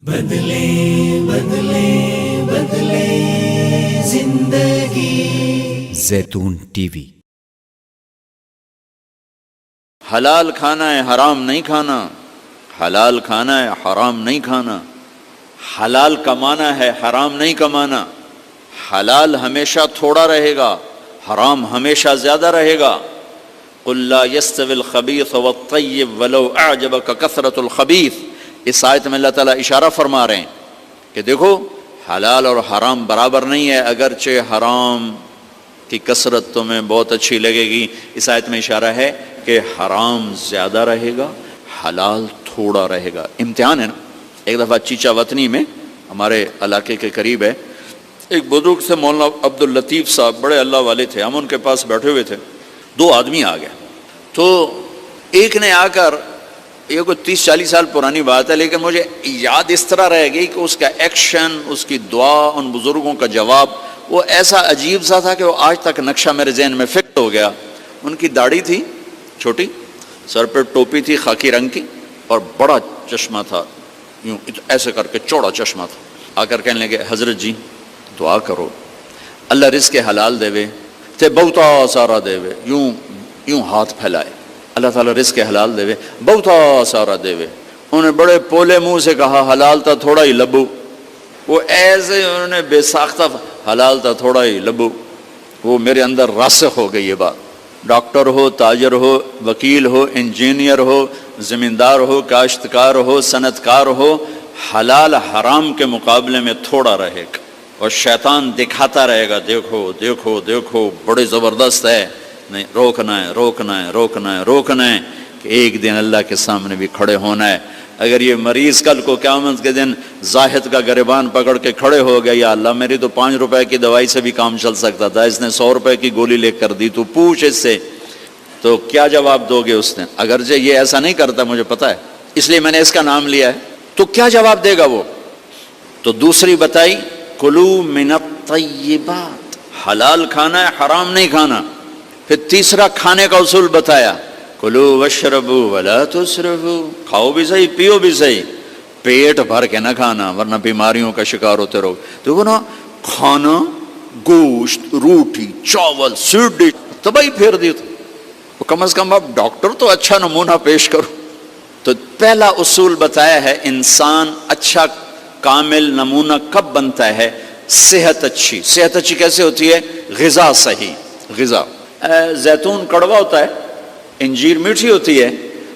بدلے بدلے بدلے زندگی زیتون ٹی وی۔ حلال کھانا ہے، حرام نہیں کھانا، حلال کھانا ہے، حرام نہیں کھانا، حلال کمانا ہے، حرام نہیں کمانا، حلال ہمیشہ تھوڑا رہے گا، حرام ہمیشہ زیادہ رہے گا۔ قل لا يستوي الخبيث والطيب ولو اعجبك كثرة الخبيث۔ اس آیت میں اللہ تعالیٰ اشارہ فرما رہے ہیں کہ دیکھو حلال اور حرام برابر نہیں ہے، اگرچہ حرام کی کثرت تمہیں بہت اچھی لگے گی۔ اس آیت میں اشارہ ہے کہ حرام زیادہ رہے گا، حلال تھوڑا رہے گا۔ امتحان ہے نا۔ ایک دفعہ چیچا وطنی میں ہمارے علاقے کے قریب ہے، ایک بزرگ سے مولانا عبداللطیف صاحب، بڑے اللہ والے تھے، ہم ان کے پاس بیٹھے ہوئے تھے، دو آدمی آ گئے، تو ایک نے آ کر، یہ کوئی 30-40 سال پرانی بات ہے لیکن مجھے یاد اس طرح رہ گئی کہ اس کا ایکشن، اس کی دعا، ان بزرگوں کا جواب، وہ ایسا عجیب سا تھا کہ وہ آج تک نقشہ میرے ذہن میں فٹ ہو گیا۔ ان کی داڑھی تھی چھوٹی، سر پہ ٹوپی تھی خاکی رنگ کی، اور بڑا چشمہ تھا، یوں ایسے کر کے چوڑا چشمہ تھا۔ آ کر کہنے لگے حضرت جی دعا کرو اللہ رزق حلال دے تے بہتا سارا دے، یوں ہاتھ پھیلائے، اللہ تعالیٰ رزق حلال دے بہتا سارا دے۔ انہوں نے بڑے پولے منہ سے کہا حلال تا تھوڑا ہی لبو، وہ ایسے انہوں نے بے ساختہ حلال تا تھوڑا ہی لبو۔ وہ میرے اندر راسخ ہو گئی یہ بات۔ ڈاکٹر ہو، تاجر ہو، وکیل ہو، انجینئر ہو، زمیندار ہو، کاشتکار ہو، صنعت کار ہو، حلال حرام کے مقابلے میں تھوڑا رہے گا، اور شیطان دکھاتا رہے گا دیکھو دیکھو دیکھو بڑے زبردست ہے، نہیں روکنا ہے روکنا ہے روکنا ہے روکنا ہے، کہ ایک دن اللہ کے سامنے بھی کھڑے ہونا ہے۔ اگر یہ مریض کل کو قیامت کے دن زاہد کا گریبان پکڑ کے کھڑے ہو گیا، یا اللہ میری تو 5 روپے کی دوائی سے بھی کام چل سکتا تھا، اس نے 100 روپے کی گولی لے کر دی، تو پوچھ اس سے، تو کیا جواب دو گے اس نے؟ اگرچہ یہ ایسا نہیں کرتا مجھے پتا ہے، اس لیے میں نے اس کا نام لیا ہے، تو کیا جواب دے گا وہ؟ تو دوسری بتائی کلو من الطیبات، حلال کھانا ہے، حرام نہیں کھانا۔ پھر تیسرا کھانے کا اصول بتایا، کلو واشربوا ولا تسرفوا، کھاؤ بھی صحیح پیو بھی صحیح، پیٹ بھر کے نہ کھانا ورنہ بیماریوں کا شکار ہوتے رہو۔ دیکھو نا، کھانا گوشت، روٹی، چاول، سویٹ ڈش تباہی پھیر دی، تو کم از کم اب ڈاکٹر تو اچھا نمونہ پیش کرو۔ تو پہلا اصول بتایا ہے انسان اچھا کامل نمونہ کب بنتا ہے؟ صحت اچھی۔ صحت اچھی کیسے ہوتی ہے؟ غذا صحیح، غذا۔ زیتون کڑوا ہوتا ہے، انجیر میٹھی ہوتی ہے۔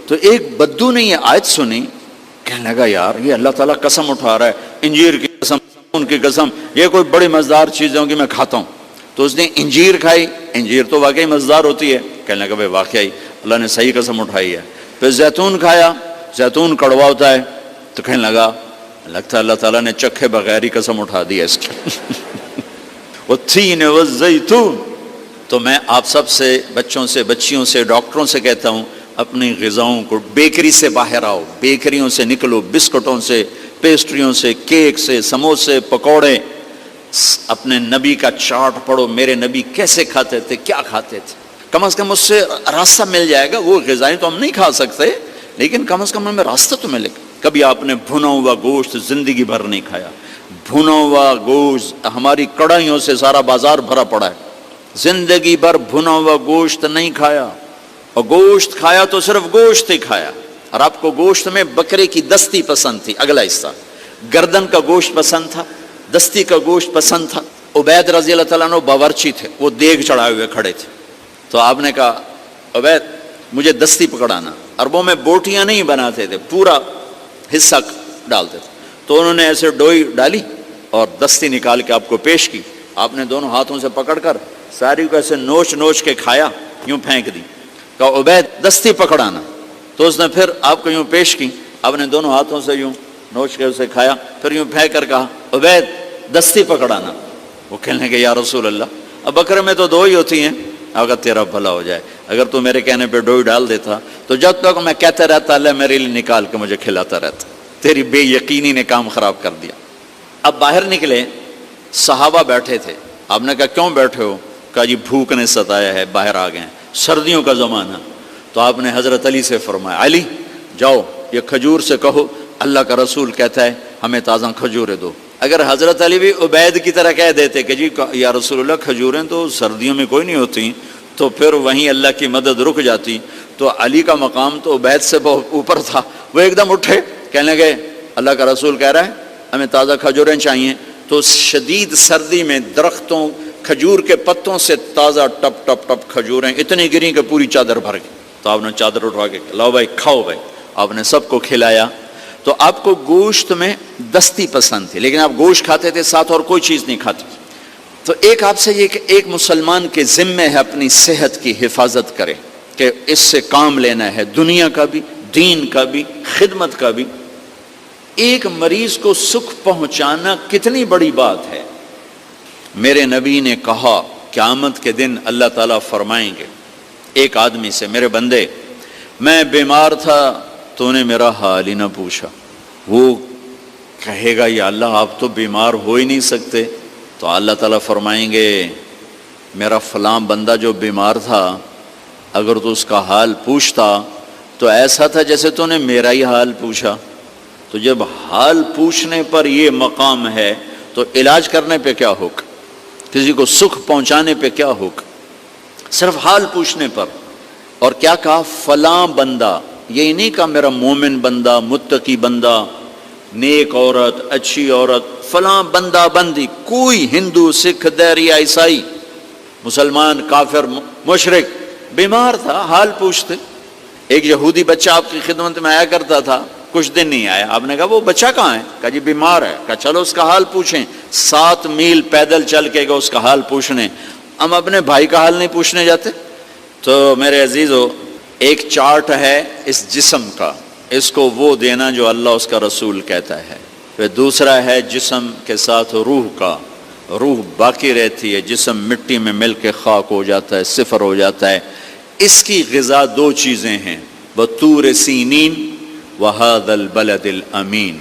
تو ایک بدو نے یہ آیت سنی، کہنے لگا یار یہ اللہ تعالیٰ قسم اٹھا رہا ہے، انجیر کی قسم، ان کی قسم، یہ کوئی بڑی مزدار چیزیں ہوں گی میں کھاتا ہوں۔ تو اس نے انجیر کھائی، انجیر تو واقعی مزدار ہوتی ہے، کہنے لگا بھائی واقعی اللہ نے صحیح قسم اٹھائی ہے۔ پھر زیتون کھایا، زیتون کڑوا ہوتا ہے، تو کہنے لگا لگتا ہے اللہ تعالیٰ نے چکھے بغیر ہی قسم اٹھا دی ہے اس کی۔ والتین والزیتون۔ تو میں آپ سب سے، بچوں سے، بچیوں سے، ڈاکٹروں سے کہتا ہوں اپنی غذاؤں کو، بیکری سے باہر آؤ، بیکریوں سے نکلو، بسکٹوں سے، پیسٹریوں سے، کیک سے، سموسے، پکوڑے۔ اپنے نبی کا چارٹ پڑھو، میرے نبی کیسے کھاتے تھے، کیا کھاتے تھے، کم از کم اس سے راستہ مل جائے گا۔ وہ غذائیں تو ہم نہیں کھا سکتے لیکن کم از کم ہمیں راستہ تو ملے گا۔ کبھی آپ نے بھنا ہوا گوشت زندگی بھر نہیں کھایا، بھنا ہوا گوشت، ہماری کڑھائیوں سے سارا بازار بھرا پڑا ہے، زندگی بھر بھنا ہوا گوشت نہیں کھایا، اور گوشت کھایا تو صرف گوشت ہی کھایا۔ اور آپ کو گوشت میں بکرے کی دستی پسند تھی، اگلا حصہ، گردن کا گوشت پسند تھا، دستی کا گوشت پسند تھا۔ عبید رضی اللہ تعالیٰ عنہ باورچی تھے، وہ دیگ چڑھائے ہوئے کھڑے تھے، تو آپ نے کہا عبید مجھے دستی پکڑانا۔ عربوں میں بوٹیاں نہیں بناتے تھے، پورا حصہ ڈالتے تھے، تو انہوں نے ایسے ڈوئی ڈالی اور دستی نکال کے آپ کو پیش کی۔ آپ نے دونوں ہاتھوں سے پکڑ کر ساری کو ایسے نوچ نوچ کے کھایا، یوں پھینک دی، کہا عبید دستی پکڑانا۔ تو اس نے پھر آپ کو یوں پیش کی، آپ نے دونوں ہاتھوں سے یوں نوچ کے اسے کھایا، پھر یوں پھینک کر کہا عبید دستی پکڑانا۔ وہ کہنے لگے یا رسول اللہ اب بکرے میں تو 2 ہی ہوتی ہیں، اگر تیرا بھلا ہو جائے، اگر تو میرے کہنے پہ ڈوئی ڈال دیتا تو جب تک میں کہتا رہتا اللہ میرے لیے نکال کے مجھے کھلاتا رہتا۔ تیری بے یقینی نے کام خراب کر دیا۔ اب باہر نکلے، صحابہ بیٹھے تھے، آپ نے کہا کیوں بیٹھے ہو؟ کہا جی بھوک نے ستایا ہے، باہر آ گئے ہیں، سردیوں کا زمانہ۔ تو آپ نے حضرت علی سے فرمایا علی جاؤ یہ کھجور سے کہو اللہ کا رسول کہتا ہے ہمیں تازہ کھجوریں دو. اگر حضرت علی بھی عبید کی طرح کہہ دیتے کہ جی یا رسول اللہ کھجوریں تو سردیوں میں کوئی نہیں ہوتی، تو پھر وہیں اللہ کی مدد رک جاتی. تو علی کا مقام تو عبید سے بہت اوپر تھا. وہ ایک دم اٹھے، کہنے لگے اللہ کا رسول کہہ رہا ہے ہمیں تازہ کھجوریں چاہیے. تو شدید سردی میں درختوں کھجور کے پتوں سے تازہ ٹپ ٹپ ٹپ کھجوریں اتنی گریں کہ پوری چادر بھر گئی. تو آپ نے چادر اٹھا کے لاؤ بھائی کھاؤ بھائی. آپ نے سب کو کھلایا. تو آپ کو گوشت میں دستی پسند تھی، لیکن آپ گوشت کھاتے تھے، ساتھ اور کوئی چیز نہیں کھاتے. تو ایک آپ سے یہ کہ ایک مسلمان کے ذمے ہے اپنی صحت کی حفاظت کرے، کہ اس سے کام لینا ہے، دنیا کا بھی، دین کا بھی، خدمت کا بھی. ایک مریض کو سکھ پہنچانا کتنی بڑی بات ہے. میرے نبی نے کہا قیامت کے دن اللہ تعالیٰ فرمائیں گے ایک آدمی سے، میرے بندے میں بیمار تھا تو نے میرا حال ہی نہ پوچھا. وہ کہے گا یا اللہ آپ تو بیمار ہو ہی نہیں سکتے. تو اللہ تعالیٰ فرمائیں گے میرا فلاں بندہ جو بیمار تھا اگر تو اس کا حال پوچھتا تو ایسا تھا جیسے تو نے میرا ہی حال پوچھا. تو جب حال پوچھنے پر یہ مقام ہے تو علاج کرنے پہ کیا ہوگا، کسی کو سکھ پہنچانے پہ کیا ہوگا. صرف حال پوچھنے پر. اور کیا کہا فلاں بندہ، یہ نہیں کہا میرا مومن بندہ، متقی بندہ، نیک عورت، اچھی عورت، فلاں بندہ بندی. کوئی ہندو، سکھ، دیری، عیسائی، مسلمان، کافر، مشرک بیمار تھا، حال پوچھتے. ایک یہودی بچہ آپ کی خدمت میں آیا کرتا تھا، کچھ دن نہیں آیا. آپ نے کہا وہ بچہ کہاں ہے؟ کہا جی بیمار ہے. کہا چلو اس کا حال پوچھیں. 7 میل پیدل چل کے گئے اس کا حال پوچھنے. ہم اپنے بھائی کا حال نہیں پوچھنے جاتے؟ تو میرے عزیزو، ایک چارٹ ہے اس جسم کا، اس کو وہ دینا جو اللہ اس کا رسول کہتا ہے. پھر دوسرا ہے جسم کے ساتھ روح کا. روح باقی رہتی ہے، جسم مٹی میں مل کے خاک ہو جاتا ہے، صفر ہو جاتا ہے. اس کی غذا 2 چیزیں ہیں، وطور سینین وہذا البلد الامین.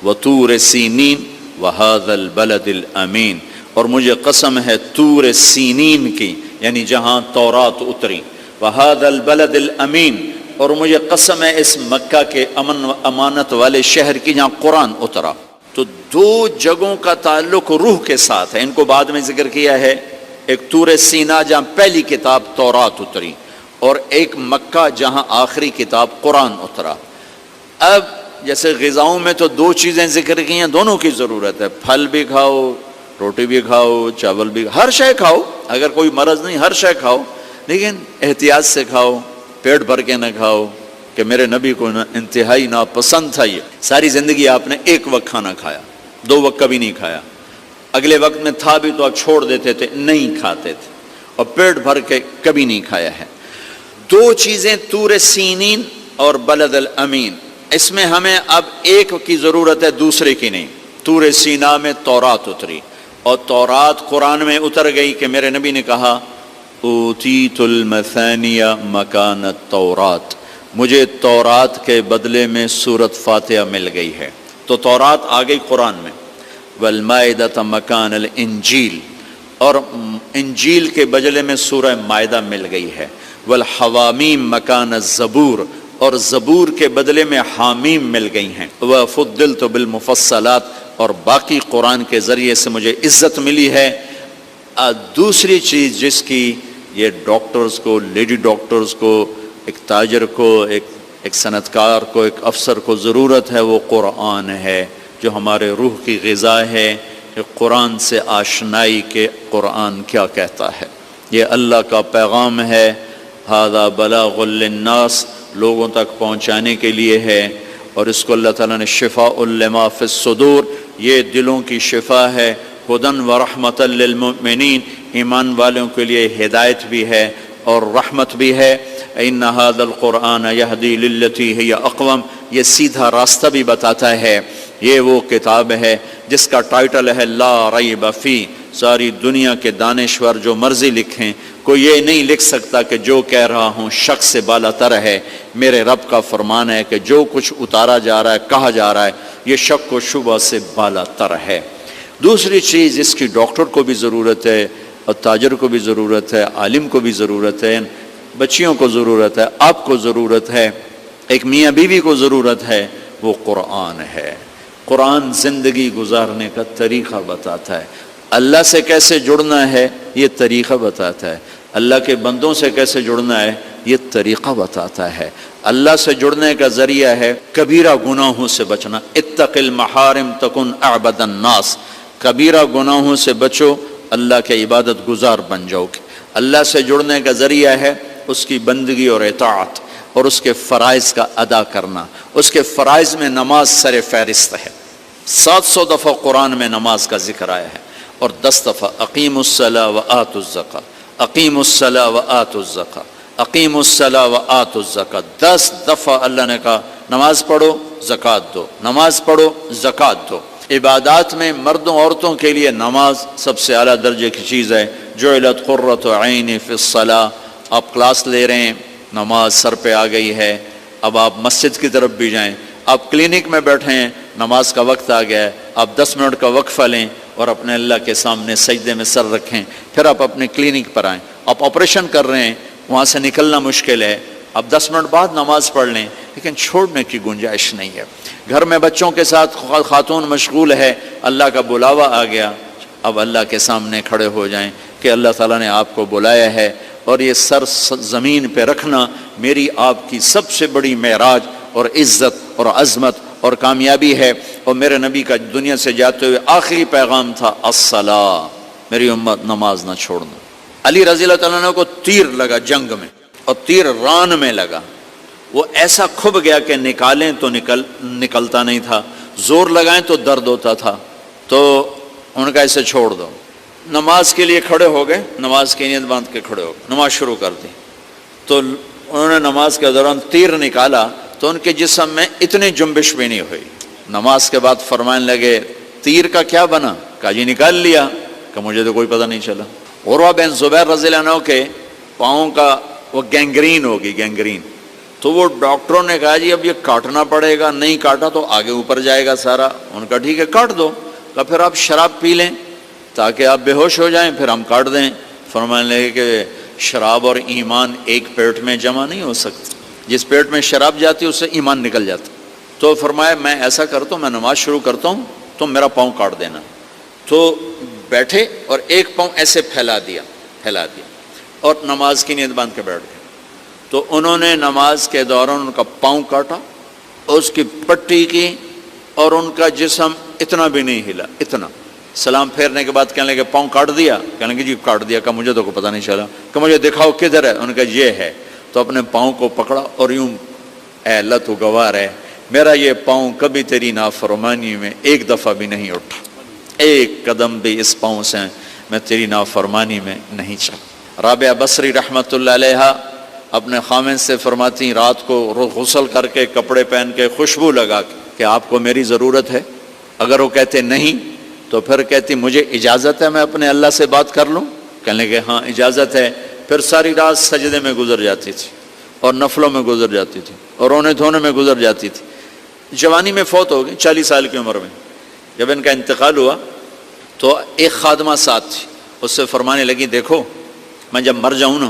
وطور سینین وہذا البلد الامین. اور مجھے قسم ہے طور سینین کی، یعنی جہاں تورات اتری، وہذا البلد الامین. اور مجھے قسم ہے اس مکہ کے امن و امانت والے شہر کی جہاں قرآن اترا. تو 2 جگہوں کا تعلق روح کے ساتھ ہے. ان کو بعد میں ذکر کیا ہے. ایک طور سینا جہاں پہلی کتاب تورات اتری، اور ایک مکہ جہاں آخری کتاب قرآن اترا. اب جیسے غذاؤں میں تو 2 چیزیں ذکر کی ہیں، دونوں کی ضرورت ہے. پھل بھی کھاؤ، روٹی بھی کھاؤ، چاول بھی، ہر شے کھاؤ. اگر کوئی مرض نہیں ہر شے کھاؤ، لیکن احتیاط سے کھاؤ، پیٹ بھر کے نہ کھاؤ. کہ میرے نبی کو انتہائی ناپسند تھا یہ. ساری زندگی آپ نے 1 وقت کھانا کھایا، 2 وقت کبھی نہیں کھایا. اگلے وقت میں تھا بھی تو آپ چھوڑ دیتے تھے، نہیں کھاتے تھے. اور پیٹ بھر کے کبھی نہیں کھایا ہے. 2 چیزیں طور سینین اور بلد الامین. اس میں ہمیں اب ایک کی ضرورت ہے، دوسرے کی نہیں. طور سینا میں تورات اتری، اور تورات قرآن میں اتر گئی کہ میرے نبی نے کہا اوتیت المثانی مکان التورات، مجھے تورات کے بدلے میں سورۃ فاتحہ مل گئی ہے. تو تورات آ گئی قرآن میں. والمائدۃ مکان الانجیل، اور انجیل کے بدلے میں سورہ مائدہ مل گئی ہے. والحوامیم مکان الزبور، اور زبور کے بدلے میں حامیم مل گئی ہیں. وفضلت بالمفصلات، اور باقی قرآن کے ذریعے سے مجھے عزت ملی ہے. دوسری چیز جس کی یہ ڈاکٹرز کو، لیڈی ڈاکٹرز کو، ایک تاجر کو، ایک صنعت کار کو، ایک افسر کو ضرورت ہے، وہ قرآن ہے جو ہمارے روح کی غذا ہے. کہ قرآن سے آشنائی کے قرآن کیا کہتا ہے. یہ اللہ کا پیغام ہے. ھذا بلاغ للناس، لوگوں تک پہنچانے کے لیے ہے. اور اس کو اللہ تعالیٰ نے شفاء لما فی الصدور، یہ دلوں کی شفا ہے. ہدی و رحمت للمؤمنین، ایمان والوں کے لیے ہدایت بھی ہے اور رحمت بھی ہے. ان ھذا القرآن یہدی للتی ہی اقوم، یہ سیدھا راستہ بھی بتاتا ہے. یہ وہ کتاب ہے جس کا ٹائٹل ہے لا ریب فی. ساری دنیا کے دانشور جو مرضی لکھیں، کوئی یہ نہیں لکھ سکتا کہ جو کہہ رہا ہوں شک سے بالا تر ہے. میرے رب کا فرمان ہے کہ جو کچھ اتارا جا رہا ہے، کہا جا رہا ہے، یہ شک و شبہ سے بالا تر ہے. دوسری چیز اس کی ڈاکٹر کو بھی ضرورت ہے، اور تاجر کو بھی ضرورت ہے، عالم کو بھی ضرورت ہے، بچیوں کو ضرورت ہے، آپ کو ضرورت ہے، ایک میاں بیوی کو ضرورت ہے. وہ قرآن ہے۔ قرآن زندگی گزارنے کا طریقہ بتاتا ہے، اللہ سے کیسے جڑنا ہے یہ طریقہ بتاتا ہے، اللہ کے بندوں سے کیسے جڑنا ہے یہ طریقہ بتاتا ہے۔ اللہ سے جڑنے کا ذریعہ ہے کبیرہ گناہوں سے بچنا، اتق المحارم تکن اعبد الناس، کبیرہ گناہوں سے بچو، اللہ کے عبادت گزار بن جاؤ گے۔ اللہ سے جڑنے کا ذریعہ ہے اس کی بندگی اور اطاعت اور اس کے فرائض کا ادا کرنا۔ اس کے فرائض میں نماز سر فہرست ہے، 700 دفعہ قرآن میں نماز کا ذکر آیا ہے، اور 10 دفعہ اقیموا الصلاۃ وآتوا الزکاۃ، اقیموا الصلاۃ وآتوا الزکاۃ، اقیموا الصلاۃ وآتوا الزکاۃ، 10 دفعہ اللہ نے کہا نماز پڑھو زکوٰۃ دو، نماز پڑھو زکوٰۃ دو۔ عبادات میں مردوں عورتوں کے لیے نماز سب سے اعلیٰ درجے کی چیز ہے۔ جعلت قرۃ عینی فی الصلاۃ، آپ کلاس لے رہے ہیں، نماز سر پہ آ گئی ہے، اب آپ مسجد کی طرف بھی جائیں، آپ کلینک میں بیٹھے ہیں، نماز کا وقت آ گیا ہے، آپ 10 منٹ کا وقفہ لیں اور اپنے اللہ کے سامنے سجدے میں سر رکھیں، پھر آپ اپنے کلینک پر آئیں۔ آپ آپریشن کر رہے ہیں، وہاں سے نکلنا مشکل ہے، اب 10 منٹ بعد نماز پڑھ لیں، لیکن چھوڑنے کی گنجائش نہیں ہے۔ گھر میں بچوں کے ساتھ خاتون مشغول ہے، اللہ کا بلاوا آ گیا، اب اللہ کے سامنے کھڑے ہو جائیں کہ اللہ تعالیٰ نے آپ کو بلایا ہے، اور یہ سر زمین پہ رکھنا میری آپ کی سب سے بڑی معراج اور عزت اور عظمت اور کامیابی ہے۔ اور میرے نبی کا دنیا سے جاتے ہوئے آخری پیغام تھا الصلاۃ، میری امت نماز نہ چھوڑنا۔ علی رضی اللہ تعالیٰ عنہ کو تیر لگا جنگ میں، اور تیر ران میں لگا، وہ ایسا کھب گیا کہ نکالیں تو نکلتا نہیں تھا، زور لگائیں تو درد ہوتا تھا، تو ان کا اسے چھوڑ دو۔ نماز کے لیے کھڑے ہو گئے، نماز کی نیت باندھ کے کھڑے ہو گئے، نماز شروع کر دی، تو انہوں نے نماز کے دوران تیر نکالا تو ان کے جسم میں اتنی جنبش بھی نہیں ہوئی۔ نماز کے بعد فرمانے لگے تیر کا کیا بنا؟ کہا جی نکال لیا، کہ مجھے تو کوئی پتہ نہیں چلا۔ عروہ بن زبیر رضی اللہ عنہ کے پاؤں کا وہ گینگرین ہوگی، گینگرین، تو وہ ڈاکٹروں نے کہا جی اب یہ کاٹنا پڑے گا، نہیں کاٹا تو آگے اوپر جائے گا سارا۔ ان کا ٹھیک ہے کاٹ دو، کہا پھر آپ شراب پی لیں تاکہ آپ بے ہوش ہو جائیں، پھر ہم کاٹ دیں۔ فرمانے لگے کہ شراب اور ایمان ایک پیٹ میں جمع نہیں ہو سکتے، جس پیٹ میں شراب جاتی ہے اس سے ایمان نکل جاتا۔ تو فرمایا میں ایسا کرتا ہوں، میں نماز شروع کرتا ہوں تو میرا پاؤں کاٹ دینا۔ تو بیٹھے اور ایک پاؤں ایسے پھیلا دیا اور نماز کی نیت باندھ کے بیٹھ گئے۔ تو انہوں نے نماز کے دوران ان کا پاؤں کاٹا، اس کی پٹی کی، اور ان کا جسم اتنا بھی نہیں ہلا، اتنا۔ سلام پھیرنے کے بعد کہنے لگے پاؤں کاٹ دیا؟ کہنے لگے جی کاٹ دیا۔ کہ مجھے تو کوئی پتہ نہیں چلا، کہ مجھے دکھاؤ کدھر ہے؟ ان کا یہ ہے۔ تو اپنے پاؤں کو پکڑا اور یوں، اے اللہ تو گواہ ہے، میرا یہ پاؤں کبھی تیری نافرمانی میں ایک دفعہ بھی نہیں اٹھا، ایک قدم بھی اس پاؤں سے میں تیری نافرمانی میں نہیں چلا۔ رابعہ بصری رحمۃ اللہ علیہ اپنے خامن سے فرماتی رات کو غسل کر کے کپڑے پہن کے خوشبو لگا کہ آپ کو میری ضرورت ہے؟ اگر وہ کہتے نہیں تو پھر کہتی مجھے اجازت ہے میں اپنے اللہ سے بات کر لوں؟ کہنے لگے ہاں اجازت ہے۔ پھر ساری رات سجدے میں گزر جاتی تھی اور نفلوں میں گزر جاتی تھی اور رونے دھونے میں گزر جاتی تھی۔ جوانی میں فوت ہو گئی، 40 سال کی عمر میں۔ جب ان کا انتقال ہوا تو ایک خادمہ ساتھ تھی، اس سے فرمانے لگی دیکھو میں جب مر جاؤں نا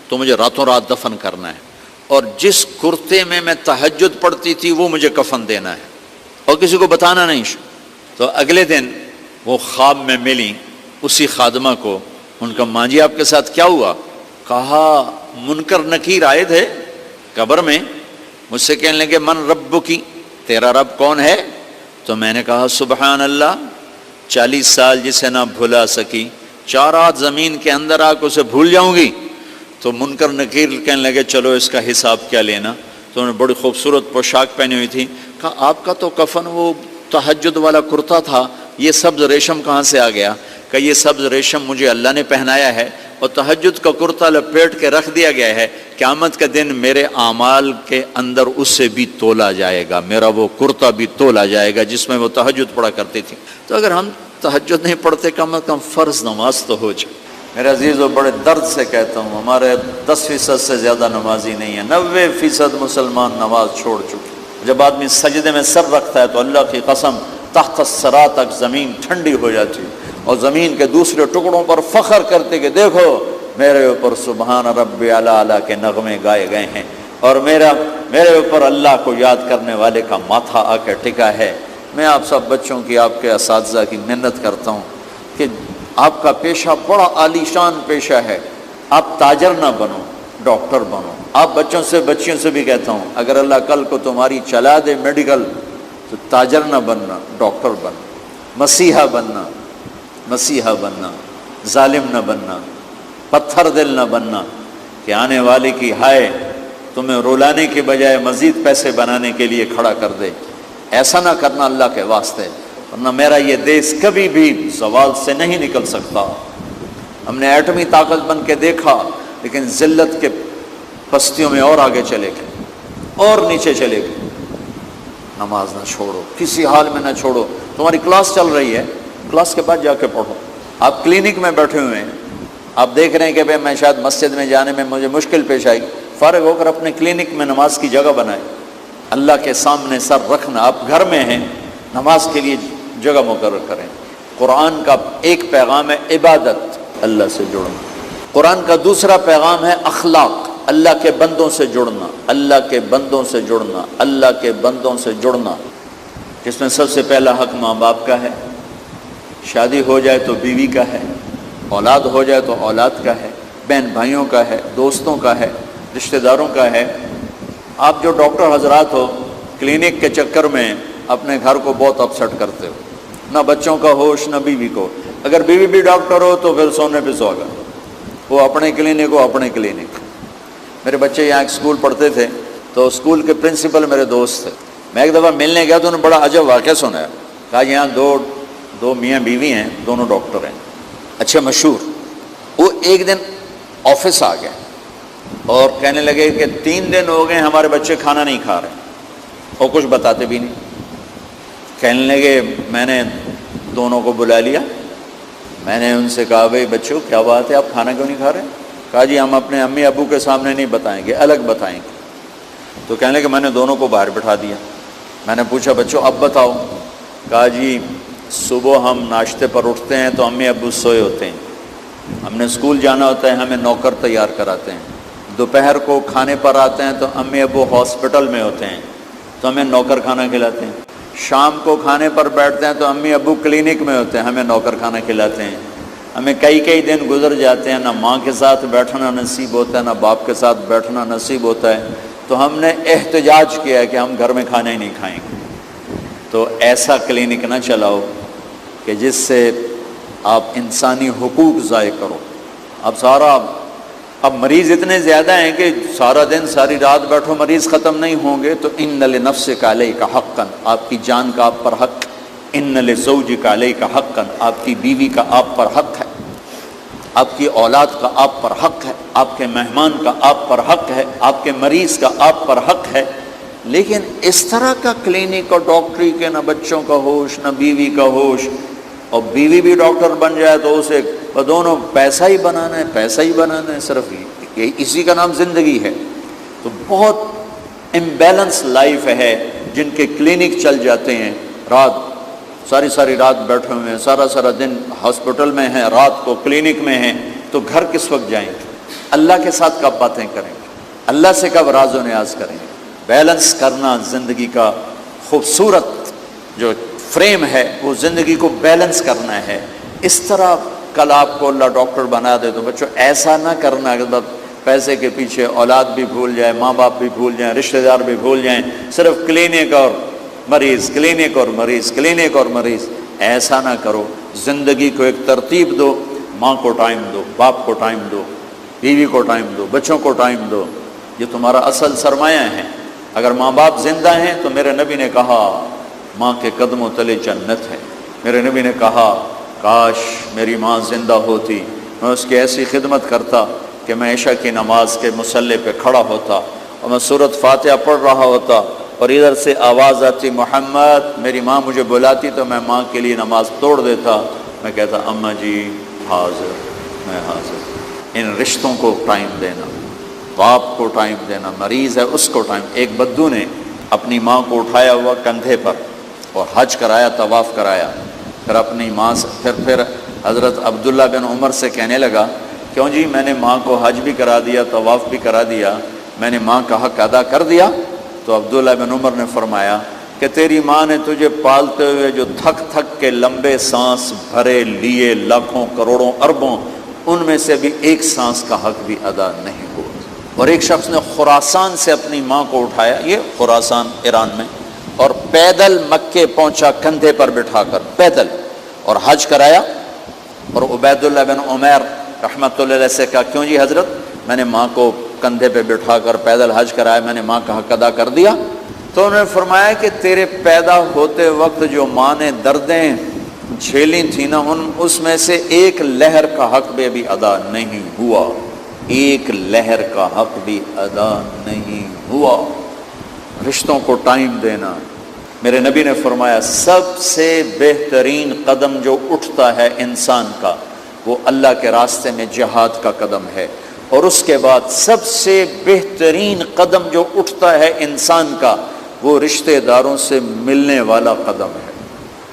تو مجھے راتوں رات دفن کرنا ہے، اور جس کرتے میں میں تہجد پڑھتی تھی وہ مجھے کفن دینا ہے، اور کسی کو بتانا نہیں۔ تو اگلے دن وہ خواب میں ملی اسی خادمہ کو۔ ان کا ماں جی آپ کے ساتھ کیا ہوا؟ کہا منکر نکیر آئے تھے قبر میں، مجھ سے کہنے لگے من ربکی، تیرا رب کون ہے؟ تو میں نے کہا سبحان اللہ، 40 سال جسے نہ بھلا سکی، 4 ہاتھ زمین کے اندر آ کے اسے بھول جاؤں گی؟ تو منکر نکیر کہنے لگے چلو اس کا حساب کیا لینا۔ تو انہوں نے بڑی خوبصورت پوشاک پہنی ہوئی تھی، کہا آپ کا تو کفن وہ تہجد والا کرتا تھا، یہ سبز ریشم کہاں سے آ گیا؟ کہ یہ سبز ریشم مجھے اللہ نے پہنایا ہے، اور تہجد کا کرتا لپیٹ کے رکھ دیا گیا ہے، قیامت کے دن میرے اعمال کے اندر اس سے بھی تولا جائے گا، میرا وہ کرتا بھی تولا جائے گا جس میں وہ تہجد پڑھا کرتی تھی۔ تو اگر ہم تہجد نہیں پڑھتے کم از کم فرض نماز تو ہو جائے۔ میرے عزیزو بڑے درد سے کہتا ہوں ہمارے 10% سے زیادہ نمازی نہیں ہیں، 90% مسلمان نماز چھوڑ چکے۔ جب آدمی سجدے میں سر رکھتا ہے تو اللہ کی قسم تحت الثری تک زمین ٹھنڈی ہو جاتی ہے، اور زمین کے دوسرے ٹکڑوں پر فخر کرتے کہ دیکھو میرے اوپر سبحان ربی اعلیٰ کے نغمے گائے گئے ہیں، اور میرے اوپر اللہ کو یاد کرنے والے کا ماتھا آ کے ٹکا ہے۔ میں آپ سب بچوں کی، آپ کے اساتذہ کی منت کرتا ہوں کہ آپ کا پیشہ بڑا عالی شان پیشہ ہے، آپ تاجر نہ بنو، ڈاکٹر بنو۔ آپ بچیوں سے بھی کہتا ہوں، اگر اللہ کل کو تمہاری چلا دے میڈیکل تو تاجر نہ بننا، ڈاکٹر بننا، مسیحا بننا، ظالم نہ بننا، پتھر دل نہ بننا کہ آنے والے کی ہائے تمہیں رولانے کے بجائے مزید پیسے بنانے کے لیے کھڑا کر دے۔ ایسا نہ کرنا اللہ کے واسطے، ورنہ میرا یہ دیش کبھی بھی زوال سے نہیں نکل سکتا۔ ہم نے ایٹمی طاقت بن کے دیکھا، لیکن ذلت کے پستیوں میں اور آگے چلے گئے اور نیچے چلے گئے۔ نماز نہ چھوڑو، کسی حال میں نہ چھوڑو۔ تمہاری کلاس چل رہی ہے، کلاس کے بعد جا کے پڑھو۔ آپ کلینک میں بیٹھے ہوئے ہیں، آپ دیکھ رہے ہیں کہ میں شاید مسجد میں جانے میں مجھے مشکل پیش آئی، فارغ ہو کر اپنے کلینک میں نماز کی جگہ بنائیں۔ اللہ کے سامنے سر رکھنا، آپ گھر میں ہیں، نماز کے لیے جگہ مقرر کریں۔ قرآن کا ایک پیغام ہے عبادت، اللہ سے جڑنا۔ قرآن کا دوسرا پیغام ہے اخلاق، اللہ کے بندوں سے جڑنا، اللہ کے بندوں سے جڑنا، اللہ کے بندوں سے جڑنا، جس میں سب سے پہلا حق ماں باپ کا ہے، شادی ہو جائے تو بیوی کا ہے، اولاد ہو جائے تو اولاد کا ہے، بہن بھائیوں کا ہے، دوستوں کا ہے، رشتہ داروں کا ہے۔ آپ جو ڈاکٹر حضرات ہو، کلینک کے چکر میں اپنے گھر کو بہت اپسٹ کرتے ہو، نہ بچوں کا ہوش نہ بیوی کو۔ اگر بیوی بھی ڈاکٹر ہو تو پھر سونے پہ سوگا، وہ اپنے کلینک ہو اپنے کلینک۔ میرے بچے یہاں ایک اسکول پڑھتے تھے، تو اسکول کے پرنسپل میرے دوست تھے۔ میں ایک دفعہ ملنے گیا تو انہوں نے بڑا عجب واقعہ سنایا، کہا یہاں دو میاں بیوی ہیں، دونوں ڈاکٹر ہیں، اچھے مشہور۔ وہ ایک دن آفس آ گئے اور کہنے لگے کہ 3 دن ہو گئے ہمارے بچے کھانا نہیں کھا رہے، اور کچھ بتاتے بھی نہیں۔ کہنے لگے میں نے دونوں کو بلا لیا، میں نے ان سے کہا بھائی بچوں کیا بات ہے، آپ کھانا کیوں نہیں کھا رہے؟ کہا جی ہم اپنے امی ابو کے سامنے نہیں بتائیں گے، الگ بتائیں گے۔ تو کہنے لگے میں نے دونوں کو باہر بٹھا دیا۔ میں نے پوچھا بچوں اب بتاؤ؟ کہا جی صبح ہم ناشتے پر اٹھتے ہیں تو امی ابو سوئے ہوتے ہیں، ہم نے اسکول جانا ہوتا ہے، ہمیں نوکر تیار کراتے ہیں۔ دوپہر کو کھانے پر آتے ہیں تو امی ابو ہاسپٹل میں ہوتے ہیں تو ہمیں نوکر کھانا کھلاتے ہیں۔ شام کو کھانے پر بیٹھتے ہیں تو امی ابو کلینک میں ہوتے ہیں، ہمیں نوکر کھانا کھلاتے ہیں۔ ہمیں کئی دن گزر جاتے ہیں، نہ ماں کے ساتھ بیٹھنا نصیب ہوتا ہے، نہ باپ کے ساتھ بیٹھنا نصیب ہوتا ہے، تو ہم نے احتجاج کیا ہے کہ ہم گھر میں کھانا ہی نہیں کھائیں گے۔ تو ایسا کلینک نہ چلاؤ کہ جس سے آپ انسانی حقوق ضائع کرو۔ اب مریض اتنے زیادہ ہیں کہ سارا دن ساری رات بیٹھو، مریض ختم نہیں ہوں گے۔ تو ان لنفسک علیک حقا، آپ کی جان کا آپ پر حق، ان لزوجک علیک حقا، آپ کی بیوی کا آپ پر حق ہے، آپ کی اولاد کا آپ پر حق ہے، آپ کے مہمان کا آپ پر حق ہے، آپ کے مریض کا آپ پر حق ہے۔ لیکن اس طرح کا کلینک اور ڈاکٹری کے نہ بچوں کا ہوش نہ بیوی کا ہوش، اور بیوی بھی ڈاکٹر بن جائے تو اسے دونوں پیسہ ہی بنانا ہے، صرف اسی کا نام زندگی ہے۔ تو بہت امبیلنس لائف ہے جن کے کلینک چل جاتے ہیں، رات ساری رات بیٹھے ہوئے ہیں، سارا دن ہاسپٹل میں ہیں، رات کو کلینک میں ہیں، تو گھر کس وقت جائیں گے؟ اللہ کے ساتھ کب باتیں کریں گے؟ اللہ سے کب راز و نیاز کریں گے؟ بیلنس کرنا زندگی کا خوبصورت جو فریم ہے، وہ زندگی کو بیلنس کرنا ہے۔ اس طرح کل آپ کو اللہ ڈاکٹر بنا دے تو بچوں ایسا نہ کرنا کہ پیسے کے پیچھے اولاد بھی بھول جائے، ماں باپ بھی بھول جائیں، رشتہ دار بھی بھول جائیں، صرف کلینک اور مریض، کلینک اور مریض، کلینک اور مریض۔ ایسا نہ کرو، زندگی کو ایک ترتیب دو، ماں کو ٹائم دو، باپ کو ٹائم دو، بیوی کو ٹائم دو، بچوں کو ٹائم دو۔ یہ تمہارا اصل سرمایہ ہے۔ اگر ماں باپ زندہ ہیں تو میرے نبی نے کہا ماں کے قدموں تلے جنت ہے۔ میرے نبی نے کہا کاش میری ماں زندہ ہوتی، میں اس کی ایسی خدمت کرتا کہ میں عشاء کی نماز کے مصلی پہ کھڑا ہوتا اور میں سورۃ فاتحہ پڑھ رہا ہوتا اور ادھر سے آواز آتی محمد، میری ماں مجھے بلاتی تو میں ماں کے لیے نماز توڑ دیتا، میں کہتا اماں جی حاضر، میں حاضر۔ ان رشتوں کو ٹائم دینا، باپ کو ٹائم دینا، مریض ہے اس کو ٹائم۔ ایک بدو نے اپنی ماں کو اٹھایا ہوا کندھے پر اور حج کرایا، طواف کرایا، پھر اپنی ماں سے پھر حضرت عبداللہ بن عمر سے کہنے لگا کیوں جی میں نے ماں کو حج بھی کرا دیا، طواف بھی کرا دیا، میں نے ماں کا حق ادا کر دیا؟ تو عبداللہ بن عمر نے فرمایا کہ تیری ماں نے تجھے پالتے ہوئے جو تھک تھک کے لمبے سانس بھرے لیے لاکھوں کروڑوں اربوں، ان میں سے بھی ایک سانس کا حق بھی ادا نہیں ہوا۔ اور ایک شخص نے خراسان سے اپنی ماں کو اٹھایا، یہ خراسان ایران میں، اور پیدل مکے پہنچا کندھے پر بٹھا کر، پیدل، اور حج کرایا۔ اور عبیداللہ بن عمیر رحمۃ اللہ علیہ سے کہا کیوں جی حضرت؟ میں نے ماں کو کندھے پہ بٹھا کر پیدل حج کرایا، میں نے ماں کا حق ادا کر دیا؟ تو انہوں نے فرمایا کہ تیرے پیدا ہوتے وقت جو ماں نے دردیں جھیلی تھی نا، اس میں سے ایک لہر کا حق بھی ادا نہیں ہوا، ایک لہر کا حق بھی ادا نہیں ہوا۔ رشتوں کو ٹائم دینا، میرے نبی نے فرمایا سب سے بہترین قدم جو اٹھتا ہے انسان کا وہ اللہ کے راستے میں جہاد کا قدم ہے، اور اس کے بعد سب سے بہترین قدم جو اٹھتا ہے انسان کا وہ رشتہ داروں سے ملنے والا قدم ہے۔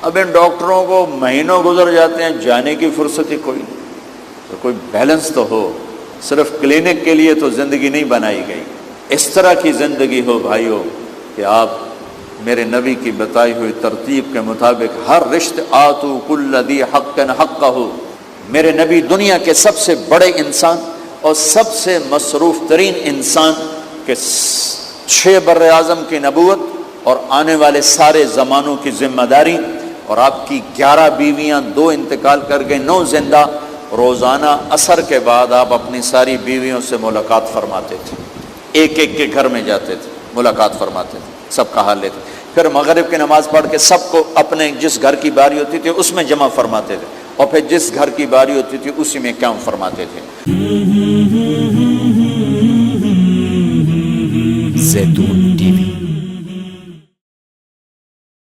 اب ان ڈاکٹروں کو مہینوں گزر جاتے ہیں، جانے کی فرصت ہی کوئی نہیں، تو کوئی بیلنس تو ہو، صرف کلینک کے لیے تو زندگی نہیں بنائی گئی۔ اس طرح کی زندگی ہو بھائیو کہ آپ میرے نبی کی بتائی ہوئی ترتیب کے مطابق ہر رشتہ آتو کل ذی حق حقہ، میرے نبی دنیا کے سب سے بڑے انسان اور سب سے مصروف ترین انسان کے 6 بر اعظم کی نبوت اور آنے والے سارے زمانوں کی ذمہ داری، اور آپ کی 11 بیویاں، 2 انتقال کر گئے، 9 زندہ۔ روزانہ عصر کے بعد آپ اپنی ساری بیویوں سے ملاقات فرماتے تھے، ایک ایک کے گھر میں جاتے تھے، ملاقات فرماتے تھے، سب کا حال لیتے، پھر مغرب کی نماز پڑھ کے سب کو اپنے جس گھر کی باری ہوتی تھی اس میں جمع فرماتے تھے، اور پھر جس گھر کی باری ہوتی تھی اسی میں قیام فرماتے تھے۔ زیتون